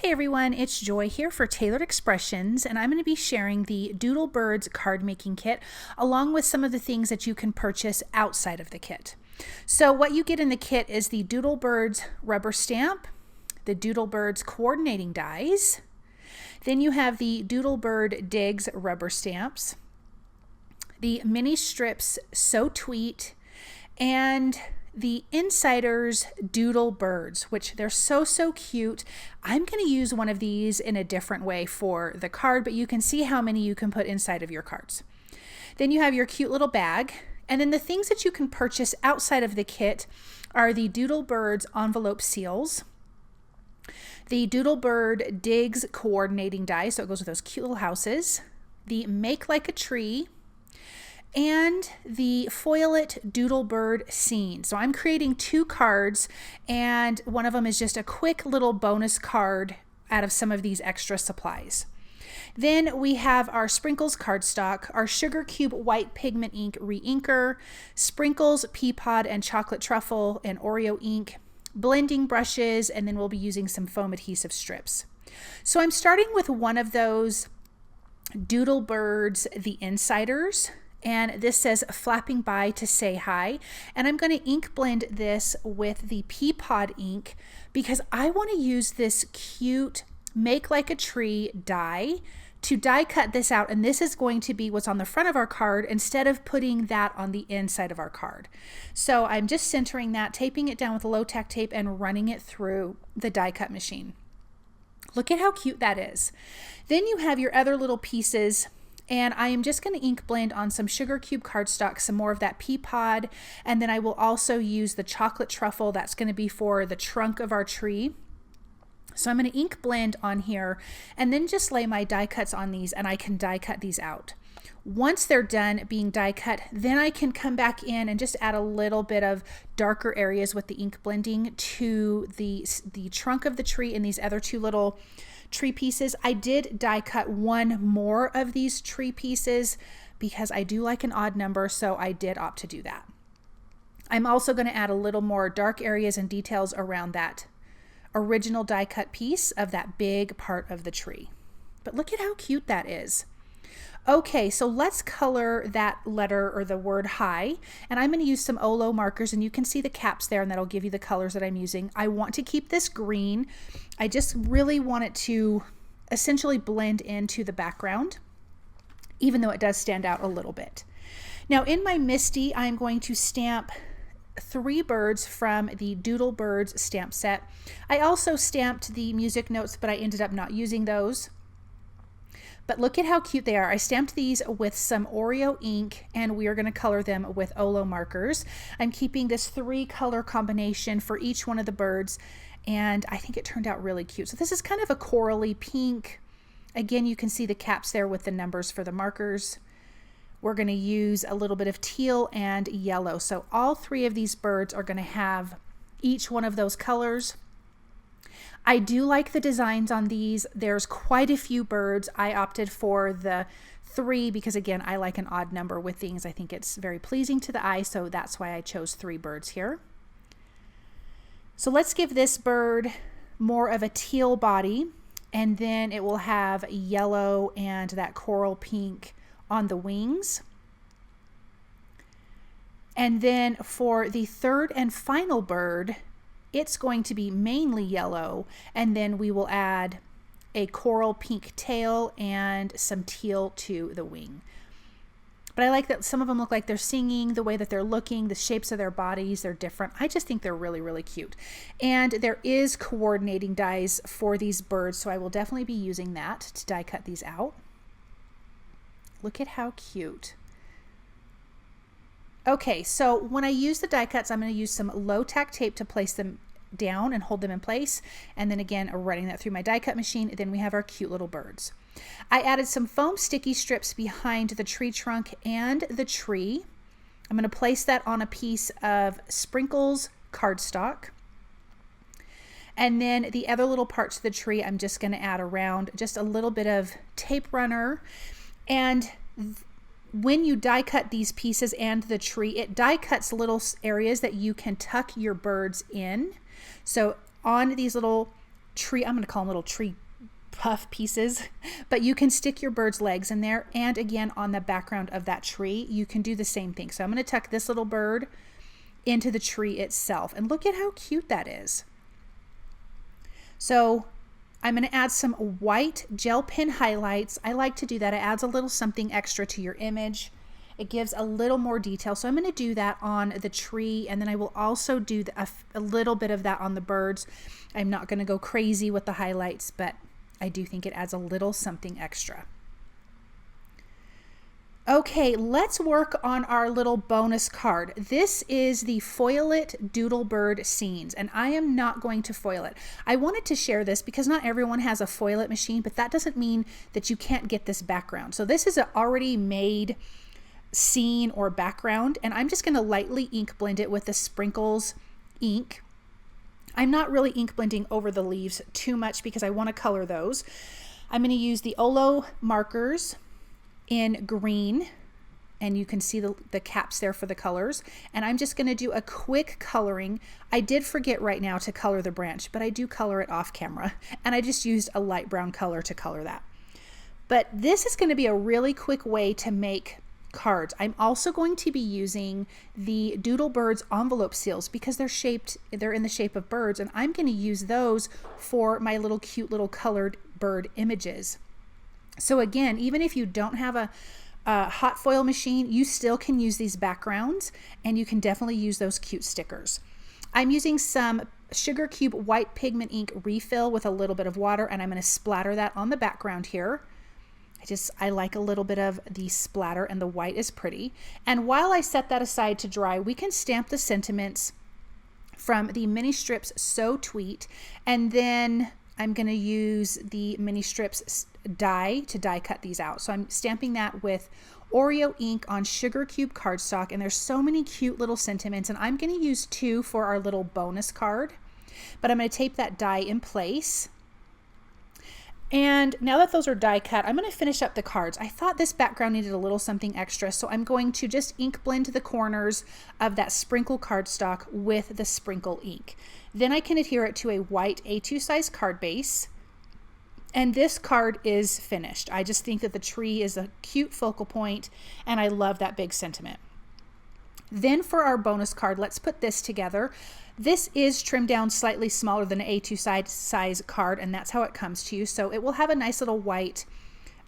Hey everyone, it's Joy here for Tailored Expressions, and I'm going to be sharing the Doodle Birds card making kit along with some of the things that you can purchase outside of the kit. So what you get in the kit is the Doodle Birds rubber stamp, the Doodle Birds Coordinating Dies, then you have the Doodle Bird Digs rubber stamps, the mini strips So Tweet, and the Insiders Doodle Birds, which they're so cute. I'm going to use one of these in a different way for the card, but you can see how many you can put inside of your cards. Then you have your cute little bag, and then the things that you can purchase outside of the kit are the Doodle Birds envelope seals, the Doodle Bird Digs coordinating dies, so it goes with those cute little houses, the Make Like a Tree, and the Foil It Doodle Bird scene. So I'm creating two cards, and one of them is just a quick little bonus card out of some of these extra supplies. Then we have our Sprinkles cardstock, our Sugar Cube white pigment ink re-inker, Sprinkles, Peapod, and Chocolate Truffle, and Oreo ink, blending brushes, and then we'll be using some foam adhesive strips. So I'm starting with one of those Doodle Birds, the Insiders, and this says flapping by to say hi, and I'm going to ink blend this with the Peapod ink because I want to use this cute Make Like a Tree die to die cut this out, and this is going to be what's on the front of our card instead of putting that on the inside of our card. So I'm just centering that, taping it down with low tack tape, and running it through the die cut machine. Look at how cute that is. Then you have your other little pieces, and I am just going to ink blend on some Sugar Cube cardstock, some more of that Peapod, and then I will also use the Chocolate Truffle. That's going to be for the trunk of our tree. So I'm going to ink blend on here and then just lay my die cuts on these, and I can die cut these out. Once they're done being die cut, then I can come back in and just add a little bit of darker areas with the ink blending to the trunk of the tree and these other two little tree pieces. I did die cut one more of these tree pieces because I do like an odd number, so I did opt to do that. I'm also going to add a little more dark areas and details around that original die cut piece of that big part of the tree. But look at how cute that is. Okay, so let's color that letter or the word hi, and I'm going to use some OLO markers, and you can see the caps there, and that'll give you the colors that I'm using. I want to keep this green. I just really want it to essentially blend into the background, even though it does stand out a little bit. Now in my Misty, I'm going to stamp 3 birds from the Doodle Birds stamp set. I also stamped the music notes, but I ended up not using those. But look at how cute they are. I stamped these with some Oreo ink, and we are going to color them with OLO markers. I'm keeping this 3 color combination for each one of the birds, and I think it turned out really cute. So this is kind of a corally pink. Again, you can see the caps there with the numbers for the markers. We're going to use a little bit of teal and yellow. So all 3 of these birds are going to have each one of those colors. I do like the designs on these. There's quite a few birds. I opted for the 3 because, again, I like an odd number with things. I think it's very pleasing to the eye, so that's why I chose 3 birds here. So let's give this bird more of a teal body, and then it will have yellow and that coral pink on the wings. And then for the third and final bird, it's going to be mainly yellow, and then we will add a coral pink tail and some teal to the wing. But I like that some of them look like they're singing, the way that they're looking, the shapes of their bodies, they're different. I just think they're really cute. And there is coordinating dies for these birds, so I will definitely be using that to die cut these out. Look at how cute. Okay, so when I use the die cuts, I'm going to use some low tack tape to place them down and hold them in place, and then again running that through my die cut machine. Then we have our cute little birds. I added some foam sticky strips behind the tree trunk and the tree. I'm going to place that on a piece of Sprinkles cardstock, and then the other little parts of the tree I'm just going to add around just a little bit of tape runner. And when you die cut these pieces and the tree, it die cuts little areas that you can tuck your birds in. So on these little tree, I'm going to call them little tree puff pieces, but you can stick your bird's legs in there. And again, on the background of that tree, you can do the same thing. So I'm going to tuck this little bird into the tree itself. And look at how cute that is. So I'm going to add some white gel pen highlights. I like to do that. It adds a little something extra to your image. It gives a little more detail. So I'm going to do that on the tree, and then I will also do a little bit of that on the birds. I'm not going to go crazy with the highlights, but I do think it adds a little something extra. Okay, let's work on our little bonus card. This is the Foil It Doodle Bird Scenes, and I am not going to foil it. I wanted to share this because not everyone has a Foil It machine, but that doesn't mean that you can't get this background. So this is an already made scene or background, and I'm just going to lightly ink blend it with the Sprinkles ink. I'm not really ink blending over the leaves too much because I want to color those. I'm going to use the OLO markers in green, and you can see the caps there for the colors. And I'm just going to do a quick coloring. I did forget right now to color the branch, but I do color it off camera, and I just used a light brown color to color that. But this is going to be a really quick way to make cards. I'm also going to be using the Doodle Birds envelope seals because they're in the shape of birds, and I'm going to use those for my little cute little colored bird images. So again, even if you don't have a hot foil machine, you still can use these backgrounds, and you can definitely use those cute stickers. I'm using some Sugar Cube white pigment ink refill with a little bit of water, and I'm going to splatter that on the background here. I like a little bit of the splatter, and the white is pretty. And while I set that aside to dry, we can stamp the sentiments from the mini strips So Tweet, and then I'm going to use the mini strips die to die cut these out. So I'm stamping that with Oreo ink on Sugar Cube cardstock, and there's so many cute little sentiments, and I'm going to use 2 for our little bonus card, but I'm going to tape that die in place. And now that those are die cut, I'm going to finish up the cards. I thought this background needed a little something extra, so I'm going to just ink blend the corners of that sprinkle cardstock with the sprinkle ink. Then I can adhere it to a white A2 size card base, and this card is finished. I just think that the tree is a cute focal point, and I love that big sentiment. Then for our bonus card, let's put this together. This is trimmed down slightly smaller than an A2 size card, and that's how it comes to you. So it will have a nice little white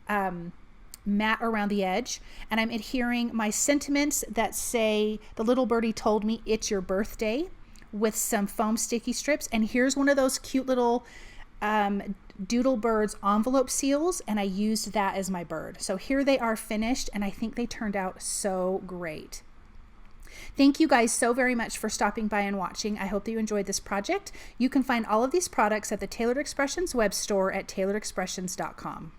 mat around the edge, and I'm adhering my sentiments that say, "The little birdie told me it's your birthday," with some foam sticky strips. And here's one of those cute little Doodle Birds envelope seals, and I used that as my bird. So here they are finished, and I think they turned out so great. Thank you guys so very much for stopping by and watching. I hope that you enjoyed this project. You can find all of these products at the Tailored Expressions web store at tailoredexpressions.com.